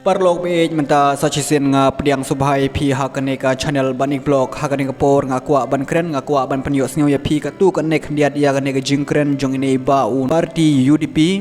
Parlok be menta sachisin nga pediang subhai phi hakane ka channel banik blog hakane ka por nga kwa ban kren nga kwa ban penyo snyo ya phi ka tu kan nek dia dia kan nek jingkren jong ine ba un parti UDP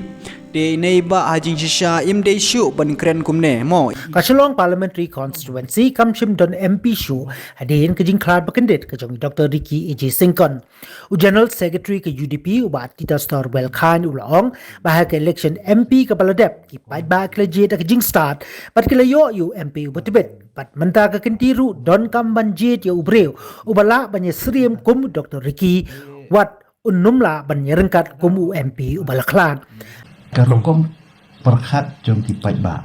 de nei ba hajing shisha im de shu ban kren kumne mo Kachalong Parliamentary Constituency kamchim don MP shu hadin kajing khlad bakandit kajong Dr. Ricky AJ Singkon u General Secretary ke UDP u ba Tita Star Well Khan ulong bahag election MP ke Baladep ki pai ba klejit kajing start pat kelayo u MP u betibet pat menta ka kentiru don kam banjit ya ubreu u bala banye sriem kum Dr. Ricky wat unnumla banye rengkat kum u MP u bala khlad Kalong perkhat jom kipat ba.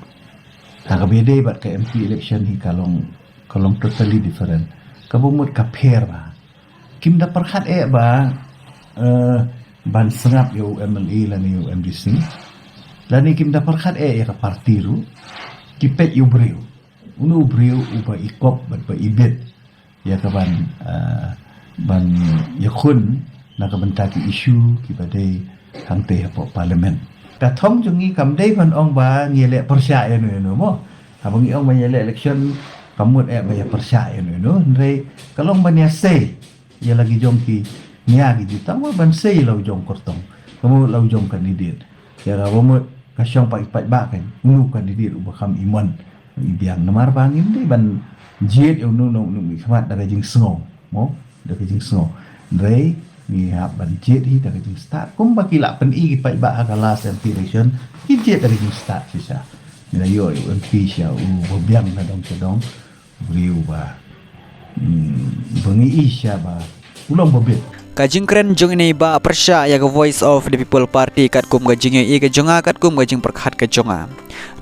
Hak beda bat ke MP election hi kalong totally different. Kabumut ka pair ba. Kim da perkhat ba ban sengap yo MLA lan yo MDC. Lan kim da perkhat ya ka parti ru. Kipet yo breu. Unu breu uba ikop bat ba ibet. Ya ka ban yakun na ka bantaki isu kibadai hang teh po parlimen. Kathong jungi kamdai pan ong ba ngele percaya no mo abang ong ba ngele election kamut ba ya percaya no ndai kalong ban ya sei ya lagi jong ki nya gi juta mo ban sei lau jong kortong kamu lau jong kandidat ya ra mo kasyong pa ipat ba kan unu kandidat uba kam iman ibiang namar bangin dei ban jet yo no khmat daga jing sngo mo daga jing sngo ndai ni hab ban jet hi daga jing start kum bakila pen i pai ba ka last MP election ki jet daga jing start sisa ni yo MP sha u biang na dong sedong riu ba bengi isya ba ulong bobet kajing kren jong ine ba persya ya ka Voice of the People Party kat kum kajing e ka jonga kat kum kajing perkhat ka jonga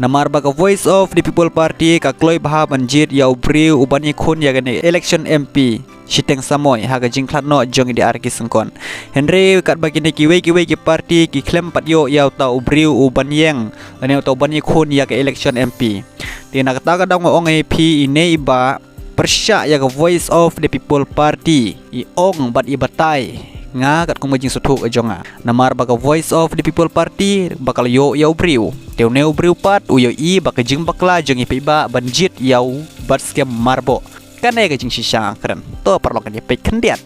namar ba ka Voice of the People Party ka kloi bha banjit ya ubriu ubani khun ya gane election MP Shiteng Samoy ha kajing klatno jong di arki sengkon Henry kat bagi ne kiwe ki parti ki klem pat yo ya ta ubriu uban yeng ane ta ubani khun ya ka election MP tina kata ka dang ong EP ine ba persya ya ka Voice of the People Party I ong bat ibatai nga kat kum jing suthuk ajonga namar ba ka Voice of the People Party bakal yo ya ubriu teu ne ubriu pat u yo I ba ka jing bakla jong ipi ba banjit yau bat skem marbo kanai ka jing shisha kran to perlokan ipi kendiat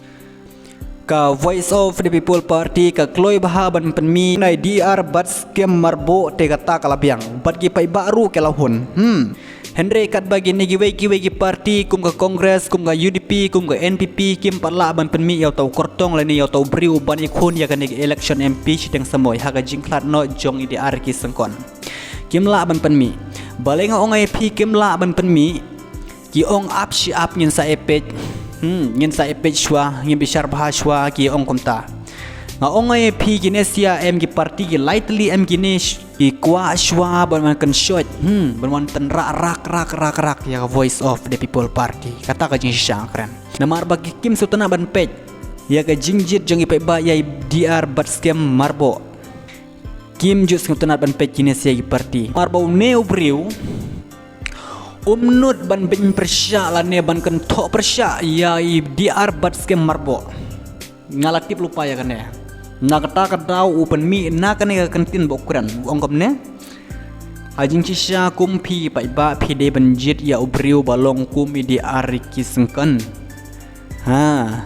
ka Voice of the People Party ka kloi baha ban penmi nai DR bat skem marbo te kata kalabiang bat ki pai baru kelahun Henry kat bagi ni giwe ki parti kum ka Kongres kum ka UDP kum ka NPP kim patla ban penmi yaw tau kortong lani yaw tau briu ban ikhun ya kan election MP Shiteng Samoy ha ka jingklat no jong idi arki sengkon kim la ban penmi balenga ongai pi kim la ban penmi ki ong ap shi ap ngin sa epet ngin sa epet shwa ngin bishar bha shwa ki ong kumta nga ongai pi ginesia em ki parti ki lightly em ginesh ki kwa shwa ban man kan shot ban man tan rak ya Voice of the People Party kata ka jing sha kran namar bagi kim sutana ban pej ya ka jingjit jong ipai ba ya DR bat scam marbo kim jus sutana ban pej ginesia ki parti marbo neu briu umnut ban bin persya lane ban kan tok persya ya DR bat scam marbo ngalatip lupa ya kan ya nakata kadau upen mi nakane ka kantin bokuran ongkom ne ajing cisha kumpi pai ba pide banjit ya ubriu balong kumi di ariki sengkan ha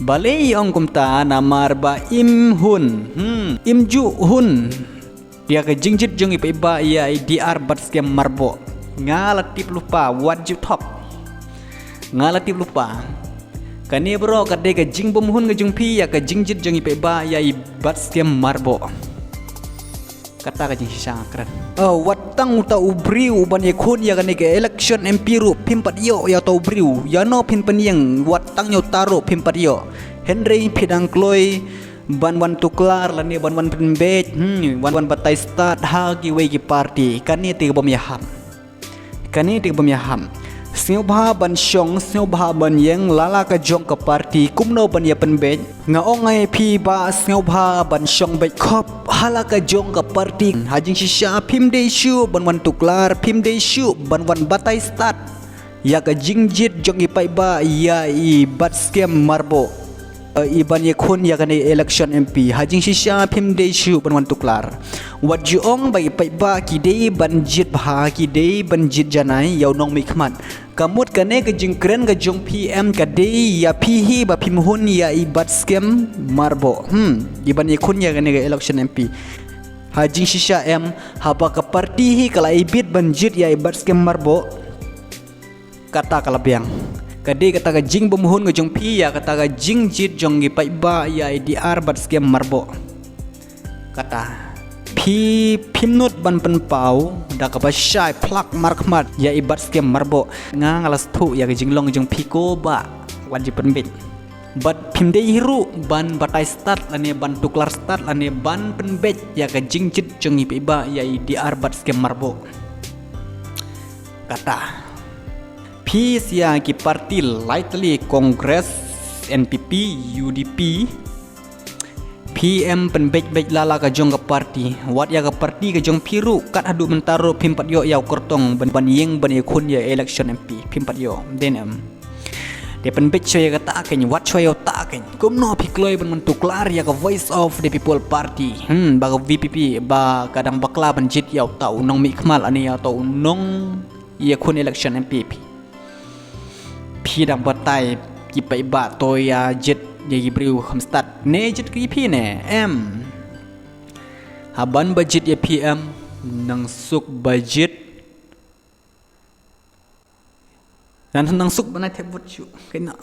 balei ongkom ta namar ba imhun imju hun dia ka jingjit jong ipai ba ya DR bat scam marbo ngalatip lupa what you talk ngalatip lupa kani bro kade ka jing bumhun ka jungpi ya ka jingjit jong ipe ba ya bat scam marbo kata ka jing sangkran watang uta ubriu ban yakun ya kani ka election MP ru pimpat yo ya tau briu ya no pin peniang watang yo taro pimpat yo Henry pidang kloi ban tuklar lani ban penbet ban batai start hagi we ki party kani ti bom yaham Snubha ban syong snubha ban yang lala ka jong ka parti kumno ban ya penbet nga ongai pi ba snubha ban syong bet khop hala ka jong ka parti hajing shisha pim de shu ban tuklar pim de shu ban batai start ya ka jingjit jong ipai ba ya I bat scam marbo iban ye khun ya kan election MP hajing shisha phim de shu ban tuklar wat juong bai pai ba ki de ban jit bha ki de ban jit janai yaw nong mi khman kamut kane ke jing kren ke jong PM ka de ya phi hi ba phim hun ya ibat scam marbo iban ye khun ya kan election MP hajing shisha haba ka parti hi kala ibit ban jit ya ibat scam marbo kata kalabiang kade kata ka jing bemuhun ke jong pi ya kata ka jing jit jong gi pai ba ya IDR bat scam marbo kata pi pimnut ban pen pau da ka ba shai plak markmat ya ibat scam marbo nga ngalas thu ya ke jing long jong pi ko ba wajib penbit bat pim de hiru ban batai start lane ban tuklar start lane ban penbet ya ka jing jit jong gi pai ba ya IDR bat scam marbo kata Peace ya ki parti lightly Congress NPP UDP PM penbej-bej lala ka jong ka parti wat ya ka parti ka jong piru kat hadu mentaro pimpat yo yaw kortong ban yeng ban yakun ya election MP pimpat yo denem de penbej choy ka ta ken wat choy yo ta ken kumno pikloi ban mentuklar ya ka voice of the people party ba ka VPP ba kadang bakla ban jit yaw tau nong mi khmal ani yaw tau nong yakun election MPพี่ดังบัดไตกิไปบะตัวยาจิตยากิบริวคำสตัดเนจิตกีพี่เนฮับันบัจิตยาพีนังสุกบัจิตนั้นนังสุกบันไอเทบุตรชูกันนะ